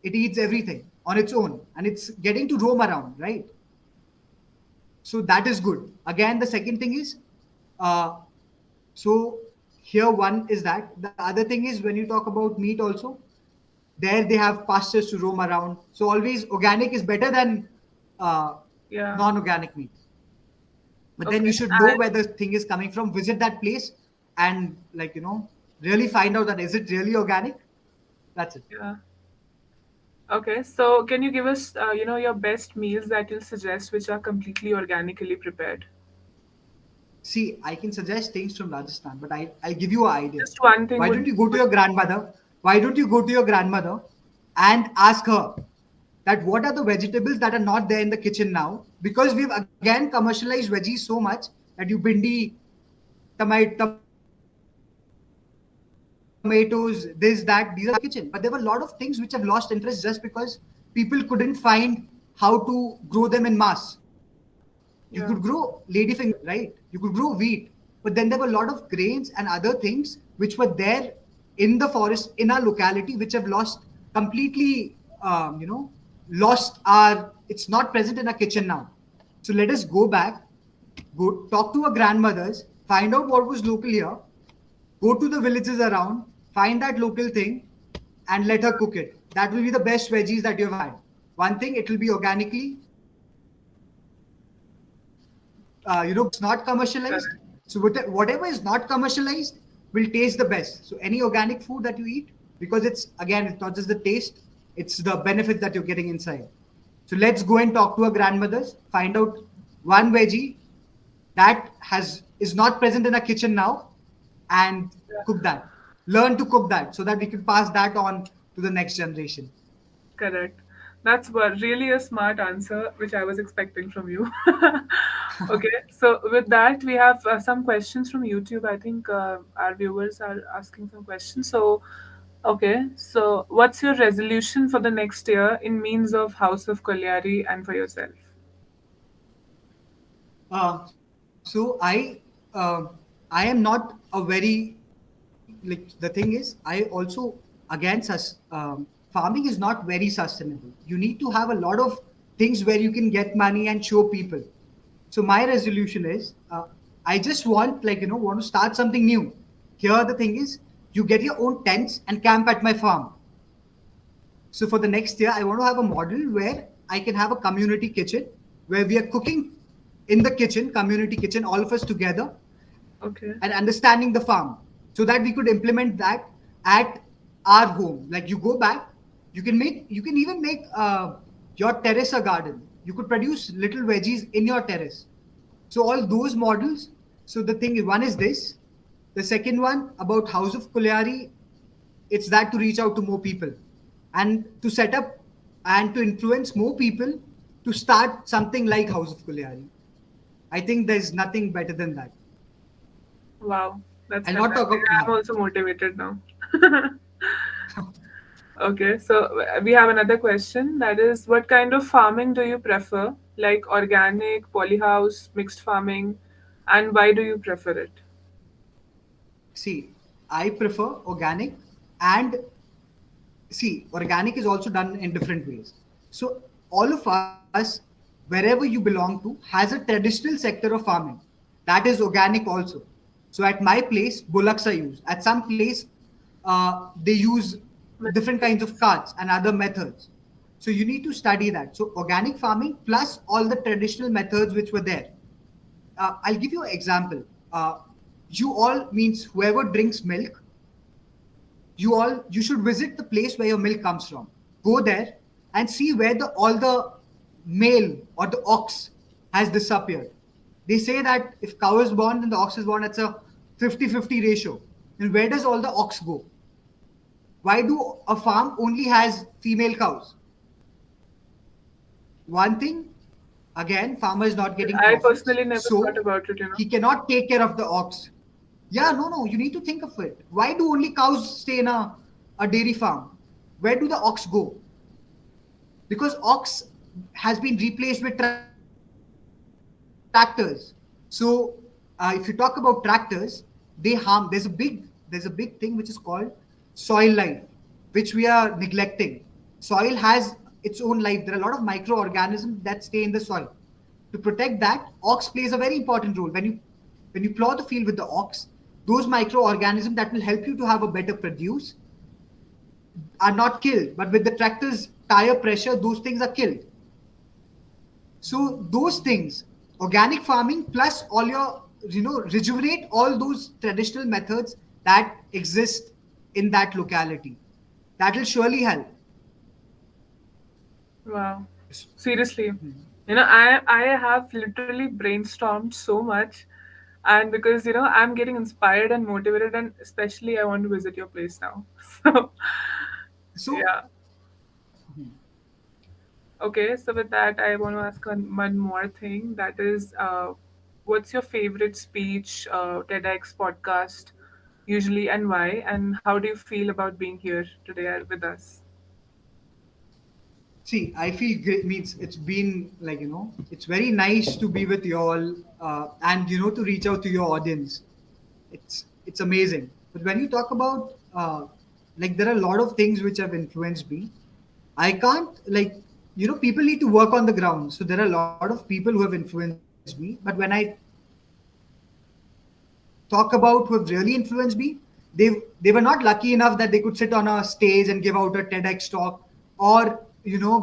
Speaker 2: it eats everything on its own, and it's getting to roam around, right? So that is good. Again, the second thing is, uh, so here one is that. The other thing is when you talk about meat also, there they have pastures to roam around. So always organic is better than uh,
Speaker 1: Yeah.
Speaker 2: non-organic meat. But then
Speaker 1: Okay.
Speaker 2: you should know where the thing is coming from, visit that place, and really find out that is it really organic. That's it.
Speaker 1: Yeah. Okay. So can you give us, your best meals that you'll suggest which are completely organically prepared?
Speaker 2: See, I can suggest things from Rajasthan, but I'll give you an idea.
Speaker 1: Just one thing
Speaker 2: Why
Speaker 1: would
Speaker 2: don't
Speaker 1: be
Speaker 2: you go to
Speaker 1: good.
Speaker 2: your grandmother? Why don't you go to your grandmother and ask her that what are the vegetables that are not there in the kitchen now? Because we've again commercialized veggies so much that you bindi, tomatoes, this, that, these are there in the kitchen. But there were a lot of things which have lost interest just because people couldn't find how to grow them in mass. You could grow ladyfinger, right? You could
Speaker 1: Yeah.
Speaker 2: grow wheat, but then there were a lot of grains and other things which were there in the forest in our locality which have lost completely, lost our. It's not present in our kitchen now. So let us go back, go talk to our grandmothers, find out what was local here, go to the villages around, find that local thing, and let her cook it. That will be the best veggies that you've had. One thing, it will be organically, it's not commercialized.
Speaker 1: Correct.
Speaker 2: So whatever is not commercialized will taste the best. So any organic food that you eat, because it's again, it's not just the taste, it's the benefit that you're getting inside. So let's go and talk to our grandmothers, find out one veggie that has is not present in our kitchen now, and
Speaker 1: Yeah.
Speaker 2: cook that. Learn to cook that so that we can pass that on to the next generation.
Speaker 1: Correct. That's really a smart answer, which I was expecting from you. Okay, so with that, we have some questions from YouTube. I think our viewers are asking some questions. So, okay, so what's your resolution for the next year in means of House of Kalyari and for yourself?
Speaker 2: So I am not a very, like, the thing is I also against us. Farming is not very sustainable. You need to have a lot of things where you can get money and show people. So my resolution is, I just want to start something new. Here the thing is, you get your own tents and camp at my farm. So for the next year, I want to have a model where I can have a community kitchen where we are cooking in the kitchen, community kitchen, all of us together,
Speaker 1: Okay.
Speaker 2: and understanding the farm, so that we could implement that at our home. Like you go back, you can even make your terrace a garden. You could produce little veggies in your terrace. So all those models. So the thing is, one is this. The second one about House of Kulyari, it's that to reach out to more people and to set up and to influence more people to start something like House of Kulyari. I think there's nothing better than that.
Speaker 1: Wow, that's
Speaker 2: I'll not talk
Speaker 1: fantastic.
Speaker 2: about.
Speaker 1: I'm also motivated now. Okay, so we have another question that is, what kind of farming do you prefer? Like organic, polyhouse, mixed farming, and why do you prefer it?
Speaker 2: See, I prefer organic, and see, organic is also done in different ways. So all of us, wherever you belong to, has a traditional sector of farming that is organic also. So at my place, bullocks are used. At some place, they use different kinds of carts and other methods. So you need to study that. So organic farming plus all the traditional methods which were there. I'll give you an example. You all means whoever drinks milk, you should visit the place where your milk comes from. Go there and see where the all the male or the ox has disappeared. They say that if cow is born and the ox is born, it's a 50-50 ratio. Then where does all the ox go? Why do a farm only has female cows? One thing, again, farmer is not getting
Speaker 1: I
Speaker 2: profits,
Speaker 1: personally never thought
Speaker 2: so
Speaker 1: about it,
Speaker 2: he cannot take care of the ox. Yeah, no, you need to think of it. Why do only cows stay in a dairy farm? Where do the ox go? Because ox has been replaced with tractors. So if you talk about tractors, they harm. There's a big thing which is called soil life, which we are neglecting. Soil has its own life. There are a lot of microorganisms that stay in the soil. To protect that, ox plays a very important role. When you plow the field with the ox, those microorganisms that will help you to have a better produce are not killed. But with the tractor's tire pressure, those things are killed. So those things, organic farming plus all your, rejuvenate all those traditional methods that exist in that locality. That will surely help.
Speaker 1: Wow. Seriously. I have literally brainstormed so much, and because I'm getting inspired and motivated, and especially I want to visit your place now. So
Speaker 2: So
Speaker 1: yeah. Okay, so with that, I want to ask one more thing. That is, what's your favorite speech, TEDx podcast, usually, and why? And how do you feel about being here today with us?
Speaker 2: see, I feel great. Means it's been like, it's very nice to be with you all, and to reach out to your audience. It's amazing. But when you talk about like, there are a lot of things which have influenced me. I can't, like, people need to work on the ground. So there are a lot of people who have influenced me. But when I talk about who have really influenced me, they were not lucky enough that they could sit on a stage and give out a TEDx talk, or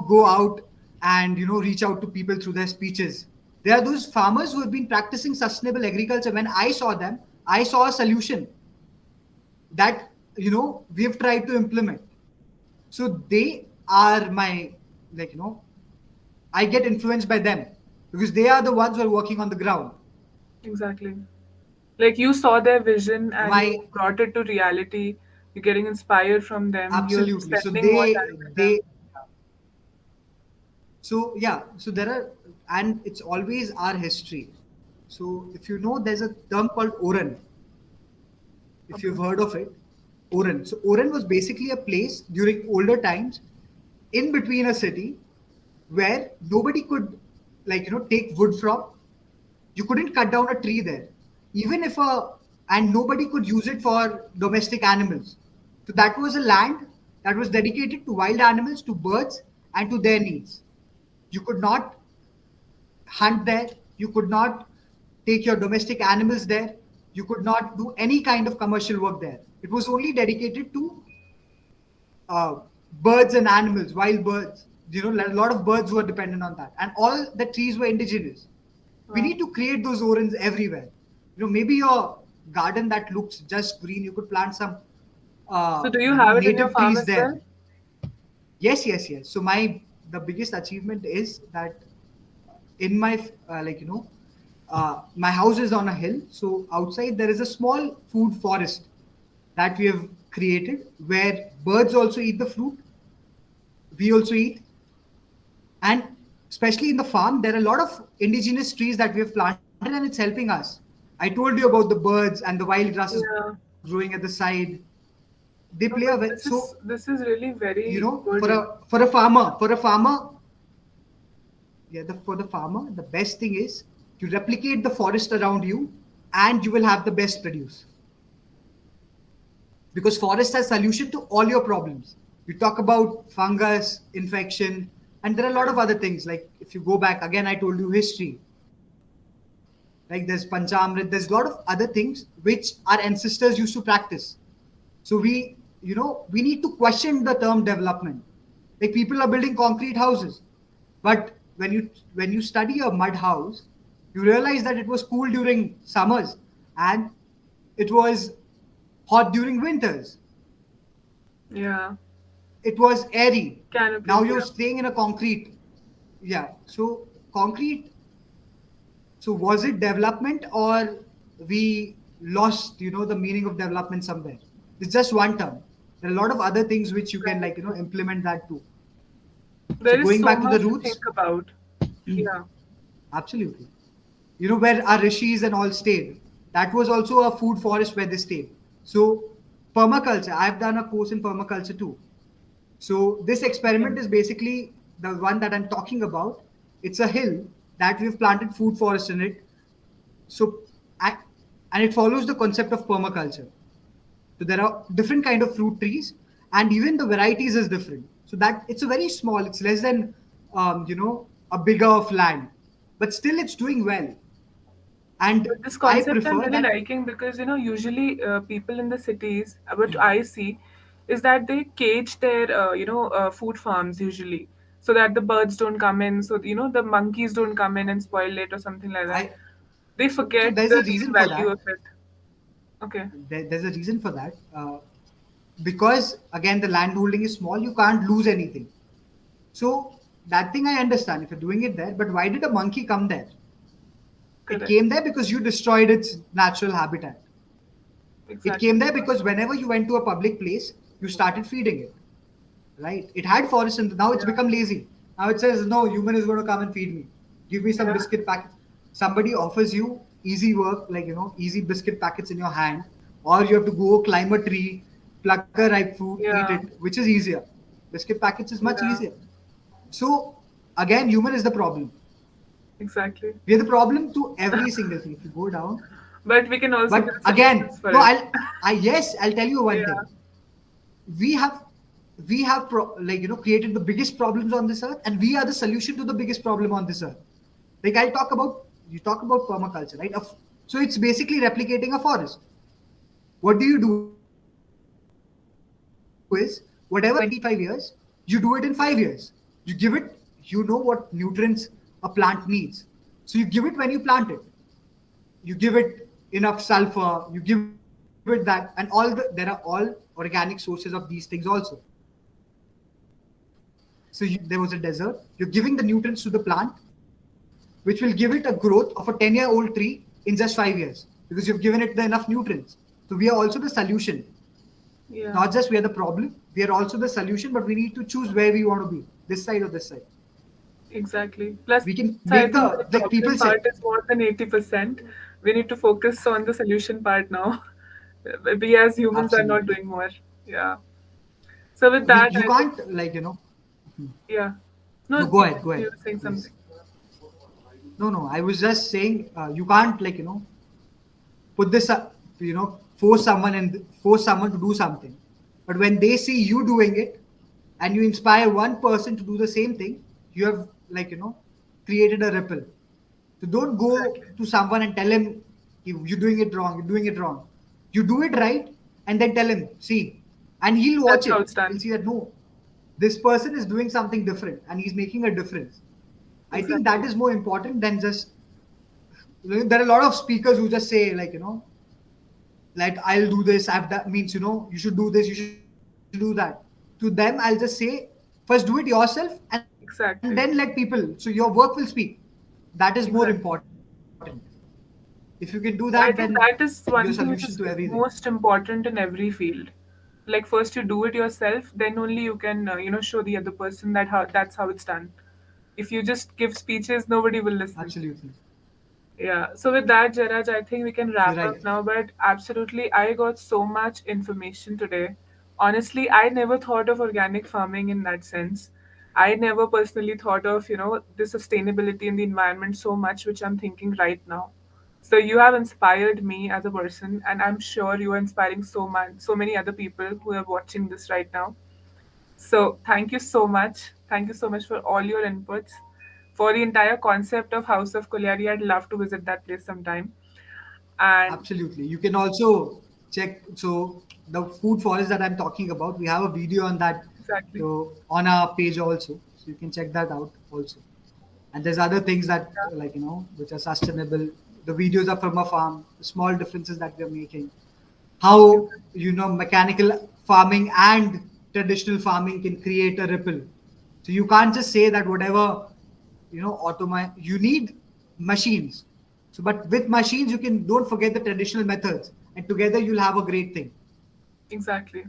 Speaker 2: go out and reach out to people through their speeches. There are those farmers who have been practicing sustainable agriculture. When I saw them, I saw a solution that we have tried to implement. So they are my, like, I get influenced by them because they are the ones who are working on the ground.
Speaker 1: Exactly. Like you saw their vision and you
Speaker 2: My
Speaker 1: brought it to reality. You're getting inspired from them. You're
Speaker 2: Absolutely. So
Speaker 1: spending more time with
Speaker 2: they
Speaker 1: them.
Speaker 2: so yeah, so there are, and it's always our history. So if you know, there's a term called Oran, if you've
Speaker 1: Okay.
Speaker 2: heard of it. Oran. So Oran was basically a place during older times in between a city where nobody could, like, take wood from. You couldn't cut down a tree there, even if a and nobody could use it for domestic animals. So that was a land that was dedicated to wild animals, to birds, and to their needs. You could not hunt there. You could not take your domestic animals there. You could not do any kind of commercial work there. It was only dedicated to uh, birds and animals, wild birds. A lot of birds were dependent on that, and all the trees were indigenous. We
Speaker 1: Wow.
Speaker 2: need to create those orans everywhere. Maybe your garden that looks just green, you could plant some,
Speaker 1: So do you have it in your
Speaker 2: native
Speaker 1: farm
Speaker 2: trees
Speaker 1: as
Speaker 2: there.
Speaker 1: well?
Speaker 2: Yes, yes, yes. So the biggest achievement is that in my, my house is on a hill. So outside there is a small food forest that we have created where birds also eat the fruit. We also eat, and especially in the farm, there are a lot of indigenous trees that we have planted, and it's helping us. I told you about the birds and the wild grasses growing at
Speaker 1: Yeah.
Speaker 2: the side. They play a
Speaker 1: No,
Speaker 2: so
Speaker 1: but this is really very
Speaker 2: for
Speaker 1: good.
Speaker 2: a farmer, yeah, for the farmer, the best thing is to replicate the forest around you, and you will have the best produce, because forest has solution to all your problems. You talk about fungus infection, and there are a lot of other things. Like, if you go back again, I told you history, like there's panchamrit, there's a lot of other things which our ancestors used to practice. So we need to question the term development. Like, people are building concrete houses, but when you study a mud house, you realize that it was cool during summers and it was hot during winters.
Speaker 1: Yeah.
Speaker 2: It was airy. Now
Speaker 1: Canopies,
Speaker 2: you're
Speaker 1: yeah.
Speaker 2: staying in a concrete. Yeah. So concrete. So was it development, or we lost, the meaning of development somewhere? It's just one term. There are a lot of other things which you can, like,
Speaker 1: Right.
Speaker 2: implement that too. So
Speaker 1: There is
Speaker 2: going
Speaker 1: so
Speaker 2: back to the
Speaker 1: much to think
Speaker 2: roots,
Speaker 1: about. Yeah.
Speaker 2: absolutely. Where our rishis and all stayed. That was also a food forest where they stayed. So permaculture. I've done a course in permaculture too. So this
Speaker 1: Okay.
Speaker 2: experiment is basically the one that I'm talking about. It's a hill that we've planted food forest in it. So and it follows the concept of permaculture. So there are different kind of fruit trees, and even the varieties is different. So that it's a very small. It's less than a bigger of land, but still it's doing well. And
Speaker 1: But this
Speaker 2: I
Speaker 1: concept I'm
Speaker 2: prefer
Speaker 1: really
Speaker 2: that.
Speaker 1: liking because usually people in the cities, what I see is that they cage their food farms usually, so that the birds don't come in, so the monkeys don't come in and spoil it or something like that.
Speaker 2: I
Speaker 1: They
Speaker 2: so
Speaker 1: forget
Speaker 2: there's
Speaker 1: the
Speaker 2: a
Speaker 1: real
Speaker 2: reason for
Speaker 1: value
Speaker 2: that.
Speaker 1: of it. Okay,
Speaker 2: There's a reason for that. Because again, the land holding is small, you can't lose anything. So that thing I understand if you're doing it there, but why did a monkey come there? It
Speaker 1: correct,
Speaker 2: came there because you destroyed its natural habitat. It
Speaker 1: exactly.
Speaker 2: came there because whenever you went to a public place, you started feeding it. Right? It had forests, and now it's
Speaker 1: Yeah,
Speaker 2: become lazy. Now it says, no, human is going to come and feed me. Give me some
Speaker 1: yeah,
Speaker 2: biscuit packets. Somebody offers you easy work, like, easy biscuit packets in your hand, or you have to go climb a tree, pluck a ripe fruit, eat
Speaker 1: yeah,
Speaker 2: it, which is easier. Biscuit packets is much
Speaker 1: yeah,
Speaker 2: easier. So, again, human is the problem.
Speaker 1: exactly.
Speaker 2: We are the problem to every single thing. If you go down,
Speaker 1: But we can also
Speaker 2: but
Speaker 1: build
Speaker 2: again,
Speaker 1: solutions for
Speaker 2: no,
Speaker 1: it.
Speaker 2: I'll tell you one thing.
Speaker 1: Yeah,
Speaker 2: we have created the biggest problems on this earth, and we are the solution to the biggest problem on this earth. Like, I'll talk about, you talk about permaculture, right? So it's basically replicating a forest. What do you do is, whatever a tree needs to grow in 25 years, you do it in 5 years. You give it, what nutrients a plant needs, so you give it when you plant it. You give it enough sulfur, you give it that, and there are all organic sources of these things also. So there was a desert, you're giving the nutrients to the plant, which will give it a growth of a 10-year-old tree in just 5 years, because you've given it the enough nutrients. So we are also the solution. Not just we are the problem, we are also the
Speaker 1: yeah.
Speaker 2: solution, but we need to choose where we want to be, this side or this side.
Speaker 1: Exactly.
Speaker 2: We
Speaker 1: Plus,
Speaker 2: can
Speaker 1: I
Speaker 2: make
Speaker 1: think the
Speaker 2: the, like
Speaker 1: problem
Speaker 2: people
Speaker 1: part
Speaker 2: say.
Speaker 1: is more than 80%. We need to focus on the solution part now. We as humans are not
Speaker 2: Absolutely.
Speaker 1: doing more. Yeah. So with
Speaker 2: We
Speaker 1: that,
Speaker 2: You
Speaker 1: I think,
Speaker 2: can't,
Speaker 1: yeah.
Speaker 2: no,
Speaker 1: No,
Speaker 2: go
Speaker 1: please,
Speaker 2: ahead, go
Speaker 1: you
Speaker 2: ahead,
Speaker 1: were saying
Speaker 2: please.
Speaker 1: something.
Speaker 2: No, I was just saying, you can't, put this force someone to do something, but when they see you doing it, and you inspire one person to do the same thing, you have, created a ripple. So don't go
Speaker 1: Exactly.
Speaker 2: to someone and tell him, you're doing it wrong, you're doing it wrong. You do it right, and then tell him, see, and he'll
Speaker 1: That's
Speaker 2: watch
Speaker 1: how
Speaker 2: it.
Speaker 1: it's
Speaker 2: He'll
Speaker 1: done.
Speaker 2: see that, no, this person is doing something different and he's making a difference. I think that
Speaker 1: Exactly.
Speaker 2: is more important than just, there are a lot of speakers who just say, like, I'll do this, I've that means, you should do this, you should do that. To them, I'll just say, first do it yourself, and then let people, so your
Speaker 1: Exactly.
Speaker 2: work will speak. That is more important.
Speaker 1: Exactly.
Speaker 2: If you can do that, then you're
Speaker 1: I
Speaker 2: a
Speaker 1: think
Speaker 2: solution
Speaker 1: that
Speaker 2: to
Speaker 1: is
Speaker 2: everything.
Speaker 1: one thing which is most important in every field. Like first you do it yourself, then only you can show the other person that how that's how it's done. If you just give speeches, nobody will listen.
Speaker 2: Absolutely.
Speaker 1: Yeah. So with that, Jaraj, I think we can
Speaker 2: You're
Speaker 1: wrap
Speaker 2: right.
Speaker 1: up now. But absolutely, I got so much information today. Honestly, I never thought of organic farming in that sense. I never personally thought of, the sustainability in the environment so much, which I'm thinking right now. So you have inspired me as a person, and I'm sure you are inspiring so many other people who are watching this right now. So thank you so much. Thank you so much for all your inputs. For the entire concept of House of Kolyari, I'd love to visit that place sometime. And
Speaker 2: Absolutely. You can also check. So the food forest that I'm talking about, we have a video on that,
Speaker 1: exactly.
Speaker 2: on our page also. So you can check that out also. And there's other things that,
Speaker 1: Yeah,
Speaker 2: which are sustainable. The videos are from a farm. The small differences that we're making. How,
Speaker 1: exactly.
Speaker 2: mechanical farming and traditional farming can create a ripple. So you can't just say that whatever, you need machines. So, but with machines, you can, don't forget the traditional methods, and together you'll have a great thing.
Speaker 1: Exactly.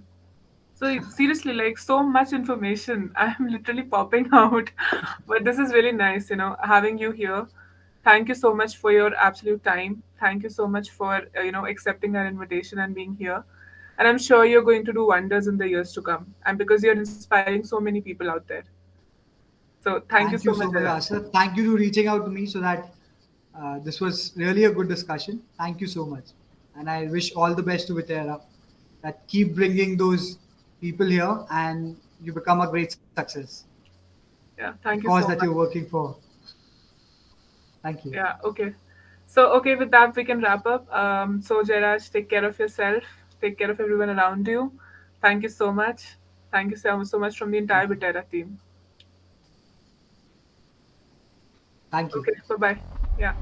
Speaker 1: So seriously, like so much information. I'm literally popping out. But this is really nice, having you here. Thank you so much for your absolute time. Thank you so much for accepting our invitation and being here. And I'm sure you're going to do wonders in the years to come. And because you're inspiring so many people out there. So thank you
Speaker 2: Thank
Speaker 1: so
Speaker 2: you
Speaker 1: much,
Speaker 2: so much,
Speaker 1: Ella.
Speaker 2: Asif. Thank you to reaching out to me, so that this was really a good discussion. Thank you so much. and I wish all the best to Witera. That keep bringing those people here, and you become a great success.
Speaker 1: Yeah,
Speaker 2: The
Speaker 1: thank you
Speaker 2: cause
Speaker 1: so
Speaker 2: that you're
Speaker 1: much.
Speaker 2: working for. Thank you.
Speaker 1: Yeah, okay. So, okay, with that, we can wrap up. So, Jairaj, take care of yourself, take care of everyone around you. Thank you so much. Thank you so much from the entire
Speaker 2: Thank you.
Speaker 1: Bitera team.
Speaker 2: Thank you.
Speaker 1: Okay, bye bye. Yeah.